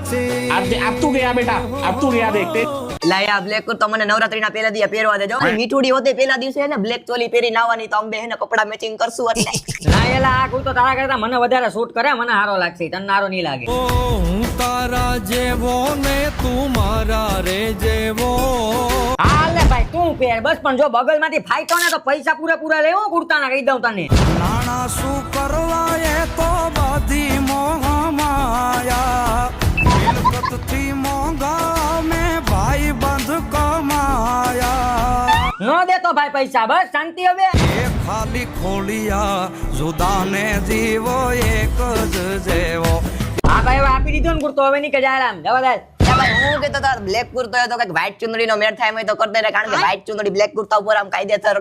अब तू गया बेटा, अब तू गया देखते। લાયા બ્લેક કુર્તો મને નવરાત્રીના પહેલા દિવસે પહેરવા દેજો. મીઠુડી હોતે પહેલા દિવસે હે ને બ્લેક ચોલી પહેરી નાવાની તો અંબે હે ને કપડા મેચિંગ કરશું એટલે. ના એલા આ કુર્તો તારા કરતા મને વધારે સૂટ કરે, મને હારો લાગશે, તને હારો નહીં લાગે. હું તારા જેવો ને તું મારા રે જેવો. હાલ ને ભાઈ તું પહેર બસ, પણ જો બગલમાંથી ફાઈટો ને તો પૈસા પૂરા લેવો કુર્તાના, કહી દઉં તને. નાણા શું કરવા એ તો બધી મોહ માયા. મિલકતથી મોંઘા મેં ભાઈ બંધ કમાયા. નો દેતો ભાઈ પૈસા, બસ શાંતિ હવે. એ ખાલી ખોલિયા જુદાને જીવો એક જ જેવો. હા ભાઈ હવે આપી દીધો ને કુર્તો, હવે નહીં કે જાય આરામ જવા દે. હું કેતો બ્લેક કુર્તો હોય તો કઈક વ્હાઈટ ચુંદડીનો મેળ થાય એમ હોય તો કરી દે, કારણ કે વ્હાઈટ ચુંદડી બ્લેક કુર્તા ઉપર આમ કાયદેસર